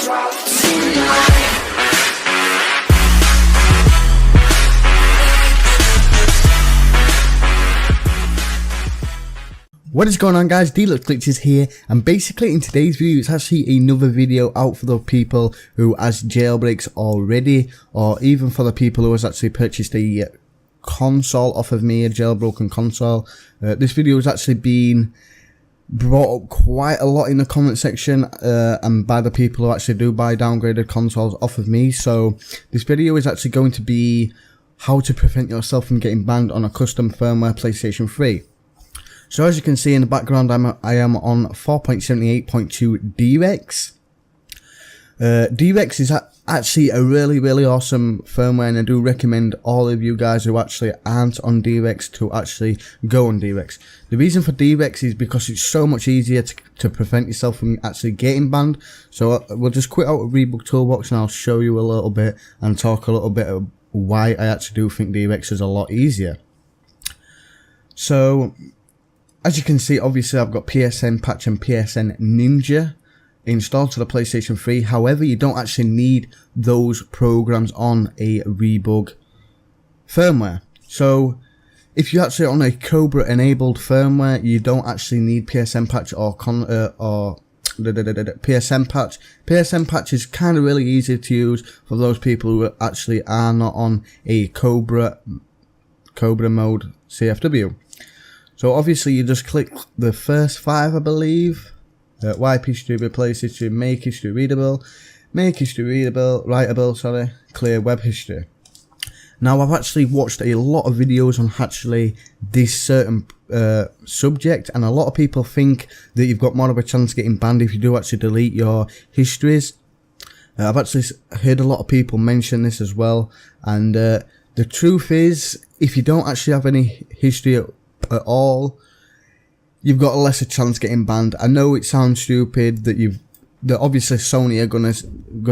What is going on, guys? Deluxe Glitches here, and basically in today's video it's actually another video out for the people who has jailbreaks already, or even for the people who has actually purchased a console off of me, a jailbroken console. This video has actually been brought up quite a lot in the comment section, and by the people who actually do buy downgraded consoles off of me. So this video is actually going to be how to prevent yourself from getting banned on a custom firmware PlayStation 3. So as you can see in the background, I am on 4.78.2 DREX. DREX is actually a really awesome firmware, and I do recommend all of you guys who actually aren't on DREX to actually go on DREX. The reason for DREX is because it's so much easier to prevent yourself from actually getting banned. So we'll just quit out of Rebook Toolbox and I'll show you a little bit and talk a little bit of why I actually do think DREX is a lot easier. So as you can see, obviously I've got PSN Patch and PSN Ninja installed to the PlayStation 3. However, you don't actually need those programs on a Rebug firmware. So if you're actually on a Cobra enabled firmware, you don't actually need PSN Patch or PSN Patch. PSN Patch is kind of really easy to use for those people who actually are not on a Cobra mode CFW. So obviously you just click the first 5, I believe. Wipe history, replace history, make history readable, writable, sorry, clear web history. Now I've actually watched a lot of videos on actually this certain subject, and a lot of people think that you've got more of a chance of getting banned if you do actually delete your histories. I've actually heard a lot of people mention this as well, and the truth is, if you don't actually have any history at all, you've got a lesser chance getting banned. I know it sounds stupid that obviously Sony are gonna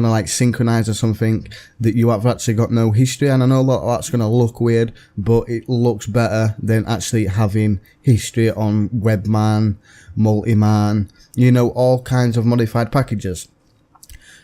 like synchronize or something that you have actually got no history, and I know that's gonna look weird, but it looks better than actually having history on Webman, Multiman, you know, all kinds of modified packages.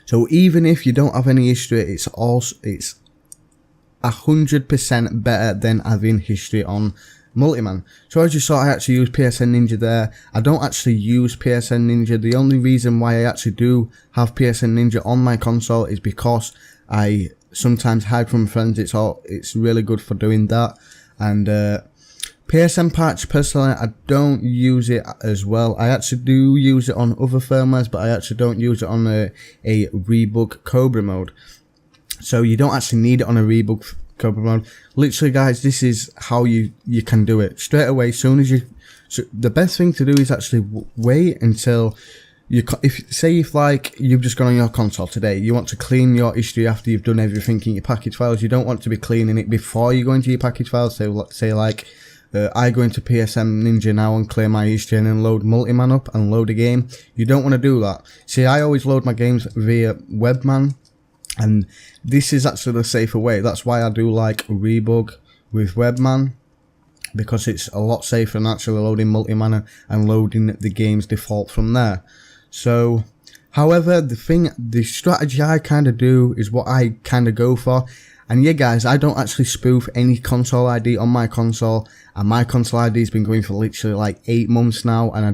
So even if you don't have any history, it's 100% better than having history on Multiman. So as you saw, I actually use PSN Ninja there. I don't actually use PSN Ninja. The only reason why I actually do have PSN Ninja on my console is because I sometimes hide from friends. It's really good for doing that. And PSN Patch, personally, I don't use it as well. I actually do use it on other firmwares, but I actually don't use it on a Rebug Cobra mode. So you don't actually need it on a Rebug Cobra mode. Literally, guys, this is how you can do it straight away. So the best thing to do is actually wait until if like you've just gone on your console today, you want to clean your history after you've done everything in your package files. You don't want to be cleaning it before you go into your package files. So say like I go into PSN Ninja now and clear my history and then load Multiman up and load a game. You don't want to do that. See, I always load my games via Webman, and this is actually the safer way. That's why I do like Rebug with Webman, because it's a lot safer than actually loading Multiman and loading the game's default from there. So, however, the strategy I kind of do is what I kind of go for. And yeah, guys, I don't actually spoof any console ID on my console, and my console ID has been going for literally like 8 months now, and I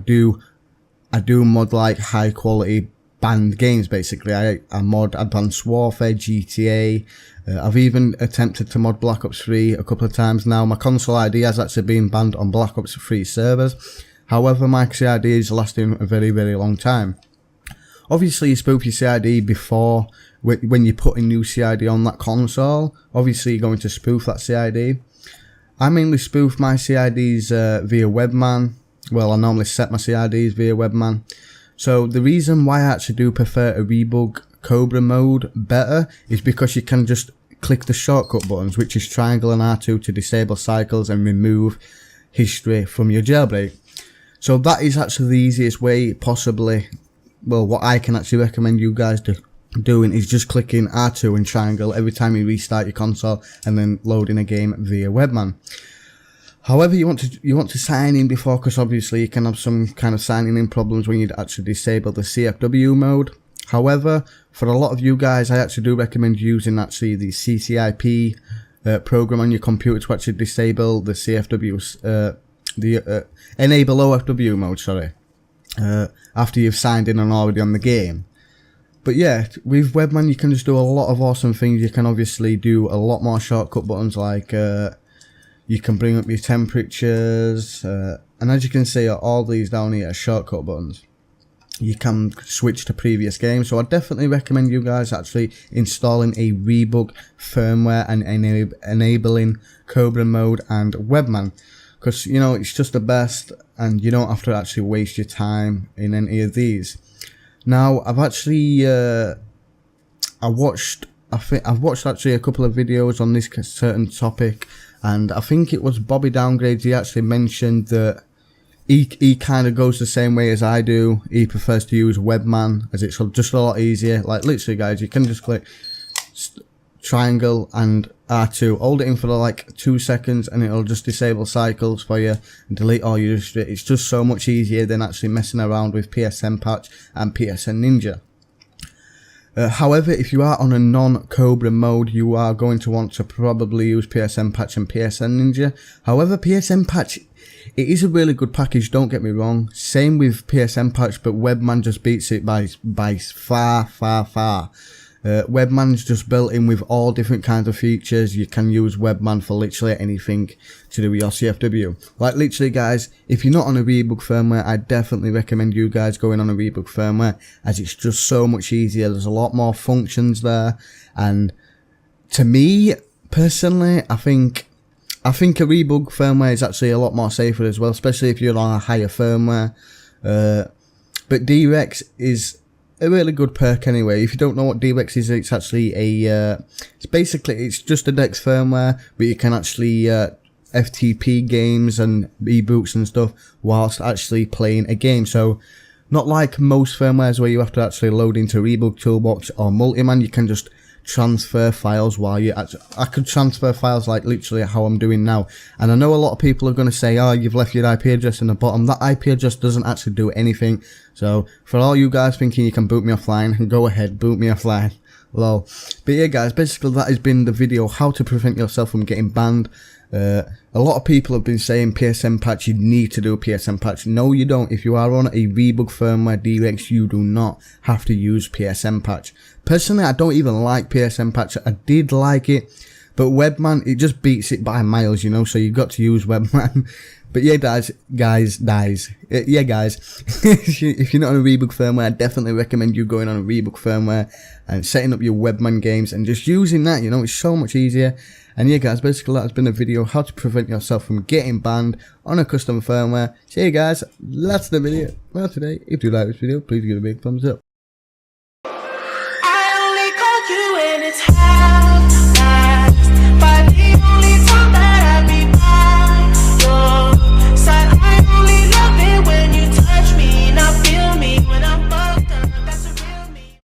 do mod like high quality banned games. Basically, I mod Advanced Warfare, GTA. I've even attempted to mod Black Ops 3 a couple of times now. My console ID has actually been banned on Black Ops 3 servers. However, my CID is lasting a very long time. Obviously, you spoof your CID before, when you put a new CID on that console. Obviously, you're going to spoof that CID. I mainly spoof my CIDs via Webman. Well, I normally set my CIDs via Webman. So the reason why I actually do prefer a Rebug Cobra mode better is because you can just click the shortcut buttons, which is triangle and R2 to disable cycles and remove history from your jailbreak. So that is actually the easiest way possibly. Well, what I can actually recommend you guys doing is just clicking R2 and triangle every time you restart your console and then loading a game via Webman. However, you want to sign in before, because obviously you can have some kind of signing in problems when you actually disable the CFW mode. However, for a lot of you guys, I actually do recommend using actually the CCIP program on your computer to actually disable the CFW, enable OFW mode, sorry, after you've signed in and already on the game. But yeah, with Webman you can just do a lot of awesome things. You can obviously do a lot more shortcut buttons, like you can bring up your temperatures, and as you can see, all these down here are shortcut buttons. You can switch to previous games, so I definitely recommend you guys actually installing a reboot firmware and enabling Cobra mode and Webman, because you know it's just the best, and you don't have to actually waste your time in any of these. Now, I've actually I've watched actually a couple of videos on this certain topic, and I think it was Bobby Downgrades. He actually mentioned that he kind of goes the same way as I do. He prefers to use Webman as it's just a lot easier. Like literally, guys, you can just click triangle and R2, hold it in for like 2 seconds, and it'll just disable cycles for you and delete all your history. It's just so much easier than actually messing around with PSN patch and PSN Ninja. However, if you are on a non-Cobra mode, you are going to want to probably use PSN patch and PSN Ninja. However, PSN patch, it is a really good package, don't get me wrong. Same with PSN patch, but Webman just beats it by far. Webman's just built in with all different kinds of features. You can use Webman for literally anything to do with your CFW. Like literally, guys, if you're not on a reboot firmware, I definitely recommend you guys going on a reboot firmware, as it's just so much easier. There's a lot more functions there, and to me personally, I think a reboot firmware is actually a lot more safer as well, especially if you're on a higher firmware. But DREX is a really good perk anyway. If you don't know what DREX is, it's actually it's just a DEX firmware, but you can actually FTP games and reboots and stuff whilst actually playing a game. So not like most firmwares where you have to actually load into Reboot Toolbox or Multiman, you can just transfer files while you I could transfer files like literally how I'm doing now. And I know a lot of people are going to say, oh, you've left your IP address in the bottom. That IP address doesn't actually do anything. So for all you guys thinking you can boot me offline, go ahead, boot me offline. Lol. But yeah, guys, basically that has been the video, how to prevent yourself from getting banned. A lot of people have been saying PSN patch, you need to do a PSN patch. No, you don't. If you are on a reboot firmware DREX, you do not have to use PSN patch. Personally, I don't even like PSN patch. I did like it, but Webman, it just beats it by miles, you know, so you've got to use Webman. But yeah, guys, yeah, guys, if you're not on a reboot firmware, I definitely recommend you going on a reboot firmware and setting up your Webman games and just using that, you know, it's so much easier. And yeah, guys, basically that has been a video, how to prevent yourself from getting banned on a custom firmware. So yeah, guys, that's the video for today. If you like this video, please give it a big thumbs up. I only call you when it's high.